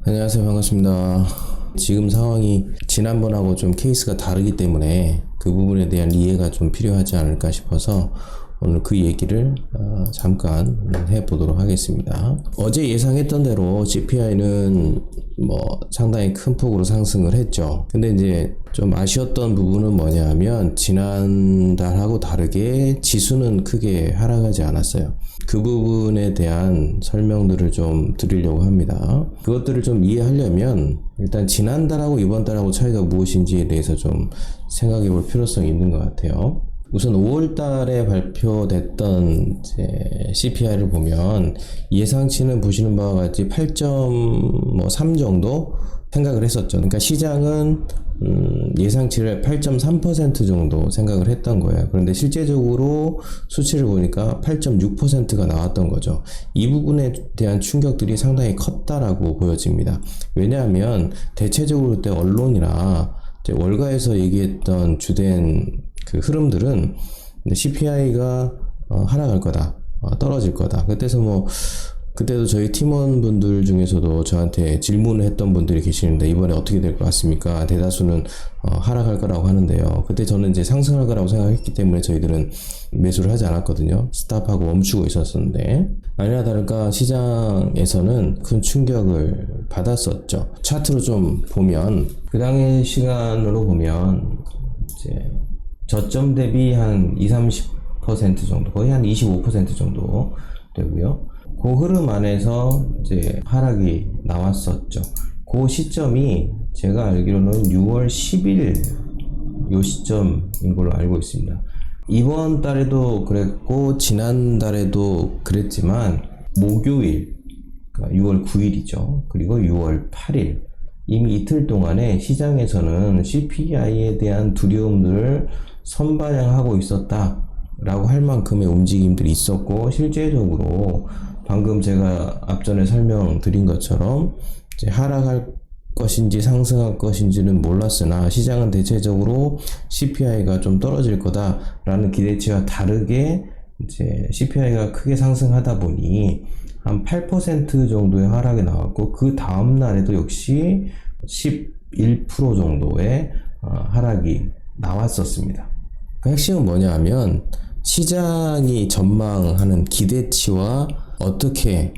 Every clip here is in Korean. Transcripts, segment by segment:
안녕하세요. 반갑습니다. 지금 상황이 지난번하고 좀 케이스가 다르기 때문에 그 부분에 대한 이해가 좀 필요하지 않을까 싶어서 오늘 그 얘기를 잠깐 해보도록 하겠습니다. 어제 예상했던 대로 CPI는 상당히 큰 폭으로 상승을 했죠. 근데 이제 좀 아쉬웠던 부분은 뭐냐면 지난달하고 다르게 지수는 크게 하락하지 않았어요. 그 부분에 대한 설명들을 좀 드리려고 합니다. 그것들을 좀 이해하려면 일단 지난달하고 이번달하고 차이가 무엇인지에 대해서 좀 생각해 볼 필요성이 있는 것 같아요. 우선 5월달에 발표됐던 CPI를 보면 예상치는 보시는 바와 같이 8.3 정도 생각을 했었죠. 그러니까 시장은 예상치를 8.3% 정도 생각을 했던 거예요. 그런데 실제적으로 수치를 보니까 8.6%가 나왔던 거죠. 이 부분에 대한 충격들이 상당히 컸다라고 보여집니다. 왜냐하면 대체적으로 그때 언론이나 월가에서 얘기했던 주된 그 흐름들은 CPI가 하락할 거다, 떨어질 거다. 그때도 저희 팀원분들 중에서도 저한테 질문을 했던 분들이 계시는데 이번에 어떻게 될 것 같습니까? 대다수는 하락할 거라고 하는데요. 그때 저는 이제 상승할 거라고 생각했기 때문에 저희들은 매수를 하지 않았거든요. 스탑하고 멈추고 있었었는데 아니나 다를까 시장에서는 큰 충격을 받았었죠. 차트로 좀 보면 그 당시 시간으로 보면 이제 저점 대비 한 20-30% 정도, 거의 한 25% 정도 되고요. 그 흐름 안에서 이제 하락이 나왔었죠. 그 시점이 제가 알기로는 6월 10일 요 시점인 걸로 알고 있습니다. 이번 달에도 그랬고 지난달에도 그랬지만 목요일, 그러니까 6월 9일이죠. 그리고 6월 8일 이미 이틀 동안에 시장에서는 CPI에 대한 두려움들을 선반영하고 있었다라고 할 만큼의 움직임들이 있었고, 실제적으로 방금 제가 앞전에 설명드린 것처럼 이제 하락할 것인지 상승할 것인지는 몰랐으나 시장은 대체적으로 CPI가 좀 떨어질 거다라는 기대치와 다르게 이제 CPI가 크게 상승하다 보니 한 8% 정도의 하락이 나왔고, 그 다음 날에도 역시 11% 정도의 하락이 나왔었습니다. 그 핵심은 뭐냐 하면 시장이 전망하는 기대치와 어떻게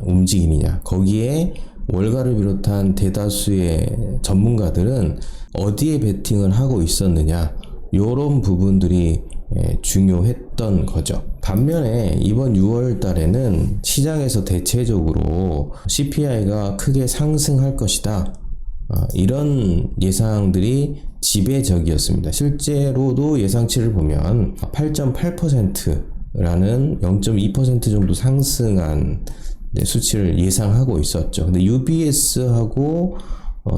움직이느냐, 거기에 월가를 비롯한 대다수의 전문가들은 어디에 베팅을 하고 있었느냐, 요런 부분들이 중요했던 거죠. 반면에 이번 6월 달에는 시장에서 대체적으로 CPI가 크게 상승할 것이다, 이런 예상들이 지배적이었습니다. 실제로도 예상치를 보면 8.8%라는 0.2% 정도 상승한 수치를 예상하고 있었죠. 근데 UBS하고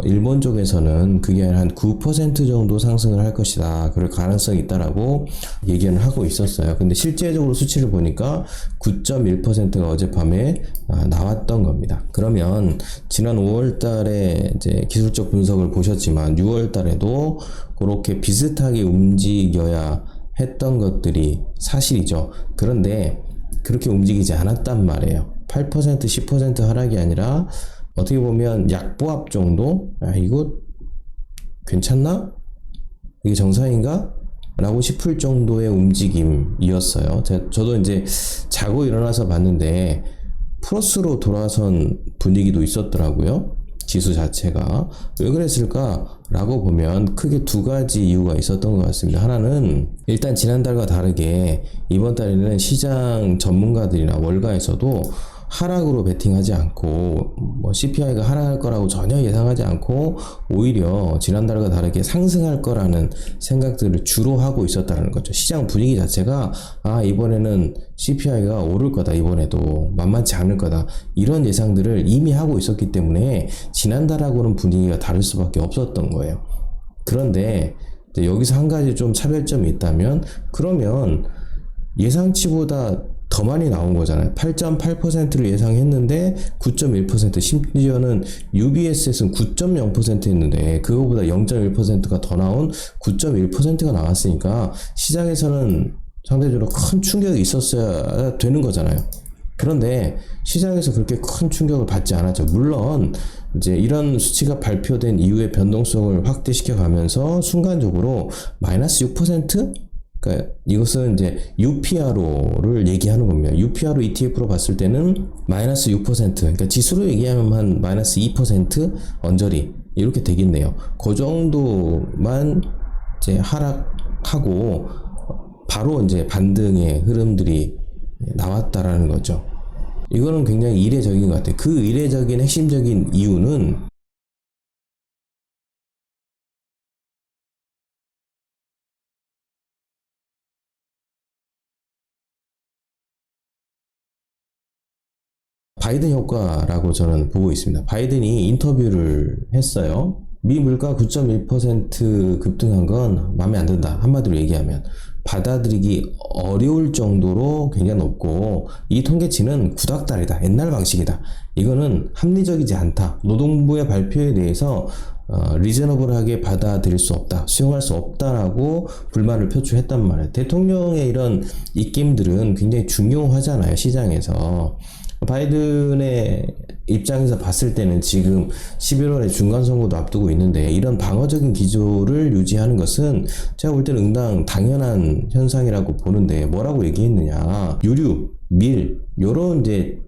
일본 쪽에서는 그게 한 9% 정도 상승을 할 것이다, 그럴 가능성이 있다라고 얘기를 하고 있었어요. 근데 실제적으로 수치를 보니까 9.1%가 어젯밤에 나왔던 겁니다. 그러면 지난 5월 달에 이제 기술적 분석을 보셨지만 6월 달에도 그렇게 비슷하게 움직여야 했던 것들이 사실이죠. 그런데 그렇게 움직이지 않았단 말이에요. 8%, 10% 하락이 아니라 어떻게 보면 약보합 정도? 이거 괜찮나? 이게 정상인가? 라고 싶을 정도의 움직임이었어요. 저도 이제 자고 일어나서 봤는데 플러스로 돌아선 분위기도 있었더라고요. 지수 자체가. 왜 그랬을까? 라고 보면 크게 두 가지 이유가 있었던 것 같습니다. 하나는 일단 지난달과 다르게 이번 달에는 시장 전문가들이나 월가에서도 하락으로 베팅하지 않고 CPI가 하락할 거라고 전혀 예상하지 않고 오히려 지난달과 다르게 상승할 거라는 생각들을 주로 하고 있었다는 거죠. 시장 분위기 자체가 이번에는 CPI가 오를 거다, 이번에도 만만치 않을 거다, 이런 예상들을 이미 하고 있었기 때문에 지난달하고는 분위기가 다를 수밖에 없었던 거예요. 그런데 여기서 한 가지 좀 차별점이 있다면, 그러면 예상치보다 더 많이 나온 거잖아요. 8.8%를 예상했는데 9.1%, 심지어는 UBS에서는 9.0% 했는데 그거보다 0.1%가 더 나온 9.1%가 나왔으니까 시장에서는 상대적으로 큰 충격이 있었어야 되는 거잖아요. 그런데 시장에서 그렇게 큰 충격을 받지 않았죠. 물론 이제 이런 수치가 발표된 이후에 변동성을 확대시켜 가면서 순간적으로 마이너스 6%? 그러니까 이것은 이제 UPRO를 얘기하는 겁니다. UPRO ETF로 봤을 때는 마이너스 6%, 그러니까 지수로 얘기하면 한 마이너스 2% 언저리 이렇게 되겠네요. 그 정도만 이제 하락하고 바로 이제 반등의 흐름들이 나왔다라는 거죠. 이거는 굉장히 이례적인 것 같아요. 그 이례적인 핵심적인 이유는 바이든 효과라고 저는 보고 있습니다. 바이든이 인터뷰를 했어요. 미 물가 9.1% 급등한 건 마음에 안 든다. 한마디로 얘기하면 받아들이기 어려울 정도로 굉장히 높고 이 통계치는 구닥다리다. 옛날 방식이다. 이거는 합리적이지 않다. 노동부의 발표에 대해서 리저너블하게 받아들일 수 없다. 수용할 수 없다라고 불만을 표출했단 말이에요. 대통령의 이런 입김들은 굉장히 중요하잖아요. 시장에서. 바이든의 입장에서 봤을 때는 지금 11월에 중간선거도 앞두고 있는데 이런 방어적인 기조를 유지하는 것은 제가 볼 때는 응당 당연한 현상이라고 보는데 뭐라고 얘기했느냐. 유류, 밀, 요런 이제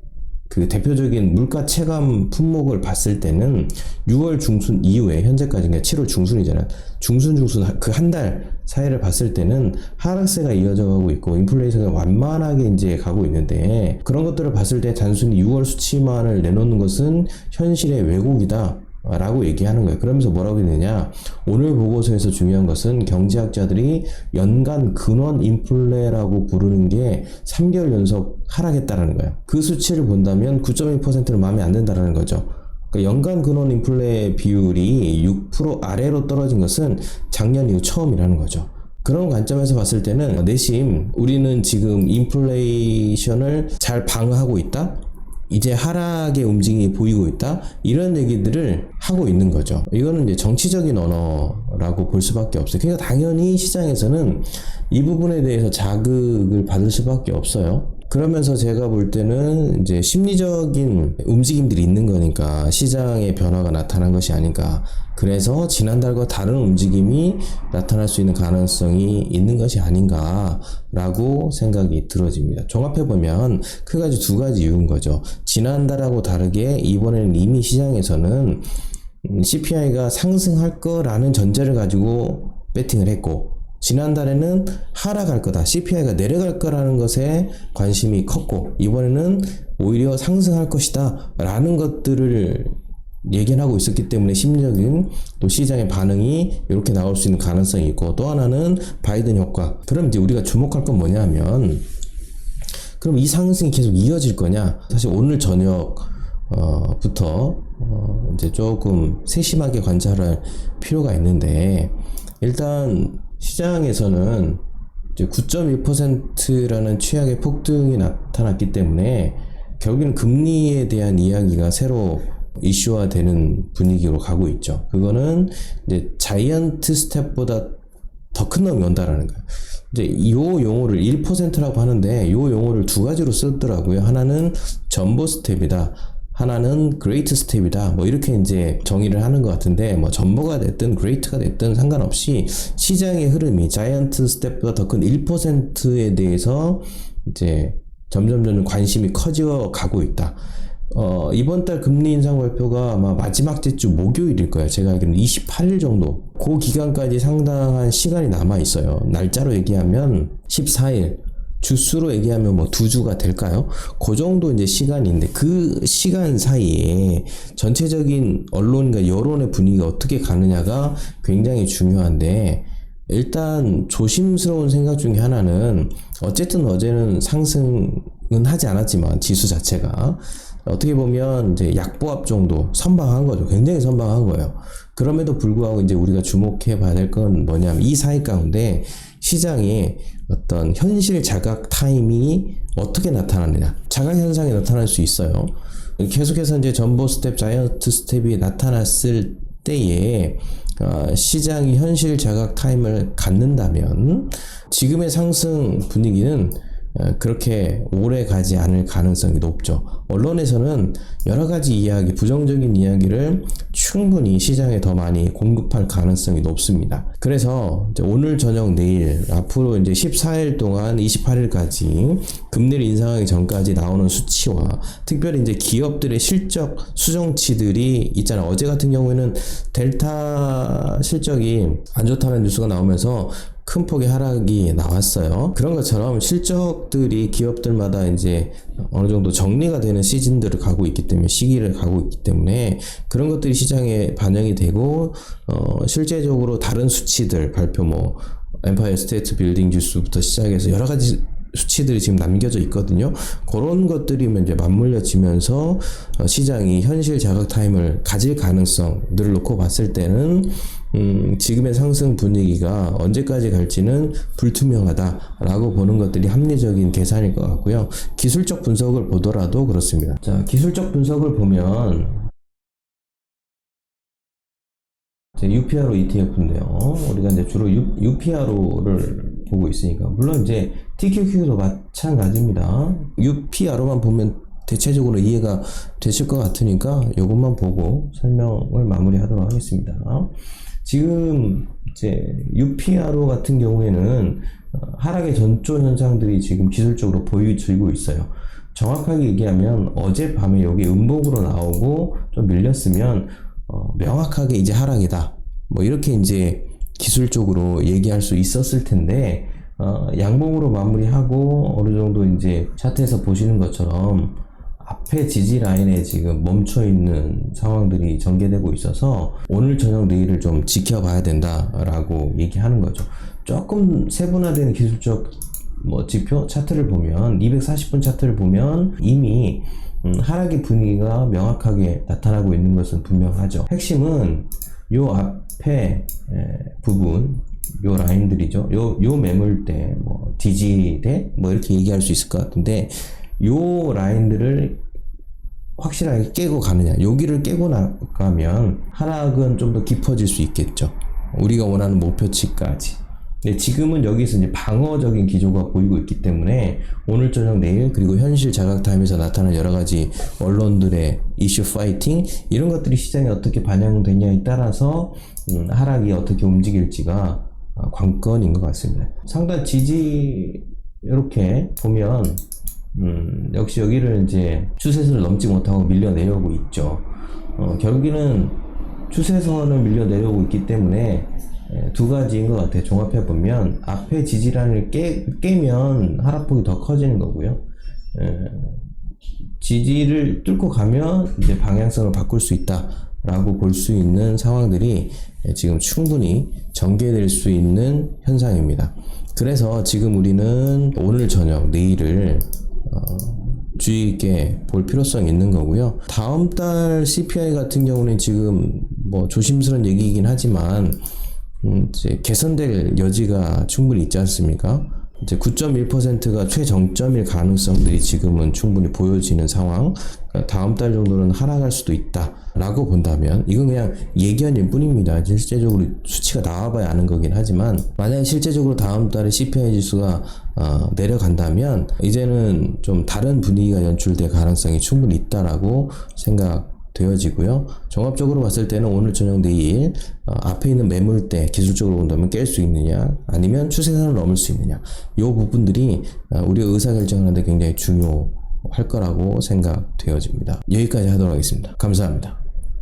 그 대표적인 물가 체감 품목을 봤을 때는 6월 중순 이후에 현재까지 그러니까 7월 중순이잖아요. 중순 그 한 달 사이를 봤을 때는 하락세가 이어져 가고 있고 인플레이션이 완만하게 이제 가고 있는데 그런 것들을 봤을 때 단순히 6월 수치만을 내놓는 것은 현실의 왜곡이다. 라고 얘기하는 거예요. 그러면서 뭐라고 했느냐. 오늘 보고서에서 중요한 것은 경제학자들이 연간 근원 인플레라고 부르는 게 3개월 연속 하락했다라는 거예요. 그 수치를 본다면 9.1%는 마음에 안 든다라는 거죠. 그러니까 연간 근원 인플레 비율이 6% 아래로 떨어진 것은 작년 이후 처음이라는 거죠. 그런 관점에서 봤을 때는 내심 우리는 지금 인플레이션을 잘 방어하고 있다? 이제 하락의 움직임이 보이고 있다? 이런 얘기들을 하고 있는 거죠. 이거는 이제 정치적인 언어라고 볼 수밖에 없어요. 그러니까 당연히 시장에서는 이 부분에 대해서 자극을 받을 수밖에 없어요. 그러면서 제가 볼 때는 이제 심리적인 움직임들이 있는 거니까 시장의 변화가 나타난 것이 아닌가. 그래서 지난달과 다른 움직임이 나타날 수 있는 가능성이 있는 것이 아닌가라고 생각이 들어집니다. 종합해보면 크게 두 가지 이유인 거죠. 지난달하고 다르게 이번에는 이미 시장에서는 CPI가 상승할 거라는 전제를 가지고 배팅을 했고 지난달에는 하락할 거다. CPI가 내려갈 거라는 것에 관심이 컸고 이번에는 오히려 상승할 것이다 라는 것들을 예견하고 있었기 때문에 심리적인 또 시장의 반응이 이렇게 나올 수 있는 가능성이 있고 또 하나는 바이든 효과. 그럼 이제 우리가 주목할 건 뭐냐면 그럼 이 상승이 계속 이어질 거냐. 사실 오늘 저녁 부터 이제 조금 세심하게 관찰할 필요가 있는데 일단 시장에서는 이제 9.1%라는 최악의 폭등이 나타났기 때문에 결국에는 금리에 대한 이야기가 새로 이슈화되는 분위기로 가고 있죠. 그거는 이제 자이언트 스텝보다 더 큰 놈이 온다라는 거예요. 이제 이 용어를 1%라고 하는데 이 용어를 두 가지로 쓰더라고요. 하나는 전보 스텝이다. 하나는 그레이트 스텝이다. 뭐 이렇게 이제 정의를 하는 것 같은데 뭐 전보가 됐든 그레이트가 됐든 상관없이 시장의 흐름이 자이언트 스텝보다 더 큰 1%에 대해서 이제 점점 관심이 커져 가고 있다. 이번 달 금리 인상 발표가 아마 마지막 주 목요일일 거예요. 제가 알기로는 28일 정도. 그 기간까지 상당한 시간이 남아 있어요. 날짜로 얘기하면 14일. 주수로 얘기하면 뭐 2주가 될까요? 그 정도 이제 시간인데 그 시간 사이에 전체적인 언론과 여론의 분위기가 어떻게 가느냐가 굉장히 중요한데 일단 조심스러운 생각 중에 하나는 어쨌든 어제는 상승은 하지 않았지만 지수 자체가 어떻게 보면 이제 약보합 정도 선방한 거죠. 굉장히 선방한 거예요. 그럼에도 불구하고 이제 우리가 주목해 봐야 될 건 뭐냐면 이 사이 가운데 시장의 어떤 현실 자각 타이밍이 어떻게 나타나느냐. 자각 현상이 나타날 수 있어요. 계속해서 이제 전보 스텝, 자이언트 스텝이 나타났을 때에 시장이 현실 자각 타임을 갖는다면 지금의 상승 분위기는 그렇게 오래 가지 않을 가능성이 높죠. 언론에서는 여러 가지 이야기, 부정적인 이야기를 충분히 시장에 더 많이 공급할 가능성이 높습니다. 그래서 이제 오늘 저녁 내일 앞으로 이제 14일 동안 28일까지 금리를 인상하기 전까지 나오는 수치와 특별히 이제 기업들의 실적 수정치들이 있잖아요. 어제 같은 경우에는 델타 실적이 안 좋다는 뉴스가 나오면서 큰 폭의 하락이 나왔어요. 그런 것처럼 실적들이 기업들마다 이제 어느 정도 정리가 되는 시기를 가고 있기 때문에 그런 것들이 시장에 반영이 되고 실제적으로 다른 수치들 발표 엠파이어 스테이트 빌딩 지수부터 시작해서 여러 가지 수치들이 지금 남겨져 있거든요. 그런 것들이 이제 맞물려지면서 시장이 현실 자각 타임을 가질 가능성들을 놓고 봤을 때는 지금의 상승 분위기가 언제까지 갈지는 불투명하다라고 보는 것들이 합리적인 계산일 것 같고요. 기술적 분석을 보더라도 그렇습니다. 자, 기술적 분석을 보면 UPRO ETF인데요. 우리가 이제 주로 UPRO를 보고 있으니까 물론 이제 TQQ도 마찬가지입니다. UPRO만 보면 대체적으로 이해가 되실 것 같으니까 이것만 보고 설명을 마무리하도록 하겠습니다. 지금 이제 UPRO 같은 경우에는 하락의 전조 현상들이 지금 기술적으로 보여지고 있어요. 정확하게 얘기하면 어젯밤에 여기 음봉으로 나오고 좀 밀렸으면 명확하게 이제 하락이다. 이렇게 이제 기술적으로 얘기할 수 있었을 텐데, 양봉으로 마무리하고 어느 정도 이제 차트에서 보시는 것처럼 앞에 지지 라인에 지금 멈춰 있는 상황들이 전개되고 있어서 오늘 저녁 내일을 좀 지켜봐야 된다라고 얘기하는 거죠. 조금 세분화된 기술적 지표 차트를 보면 240분 차트를 보면 이미 하락의 분위기가 명확하게 나타나고 있는 것은 분명하죠. 핵심은 요 앞에 부분, 요 라인들이죠. 요 매물대, 지지대, 이렇게 얘기할 수 있을 것 같은데, 요 라인들을 확실하게 깨고 가느냐, 여기를 깨고 나가면 하락은 좀 더 깊어질 수 있겠죠. 우리가 원하는 목표치까지. 근데 지금은 여기서 이제 방어적인 기조가 보이고 있기 때문에 오늘 저녁 내일 그리고 현실 자각 타임에서 나타난 여러 가지 언론들의 이슈 파이팅 이런 것들이 시장에 어떻게 반영되냐에 따라서 하락이 어떻게 움직일지가 관건인 것 같습니다. 상단 지지 이렇게 보면 역시 여기를 이제 추세선을 넘지 못하고 밀려 내려오고 있죠. 결국에는 추세선을 밀려 내려오고 있기 때문에 두 가지인 것 같아요. 종합해 보면 앞에 지지라인을 깨면 하락폭이 더 커지는 거고요. 지지를 뚫고 가면 이제 방향성을 바꿀 수 있다라고 볼 수 있는 상황들이 지금 충분히 전개될 수 있는 현상입니다. 그래서 지금 우리는 오늘 저녁 내일을 주의 있게 볼 필요성이 있는 거고요. 다음 달 CPI 같은 경우는 지금 조심스러운 얘기이긴 하지만 이제 개선될 여지가 충분히 있지 않습니까? 이제 9.1%가 최정점일 가능성들이 지금은 충분히 보여지는 상황. 그러니까 다음 달 정도는 하락할 수도 있다라고 본다면 이건 그냥 예견일 뿐입니다. 실제적으로 수치가 나와봐야 아는 거긴 하지만 만약에 실제적으로 다음 달에 CPI 지수가 내려간다면 이제는 좀 다른 분위기가 연출될 가능성이 충분히 있다라고 되어지고요. 종합적으로 봤을 때는 오늘 저녁 내일 앞에 있는 매물대 기술적으로 본다면 깰 수 있느냐 아니면 추세선을 넘을 수 있느냐 이 부분들이 우리가 의사결정하는 데 굉장히 중요할 거라고 생각되어집니다. 여기까지 하도록 하겠습니다. 감사합니다.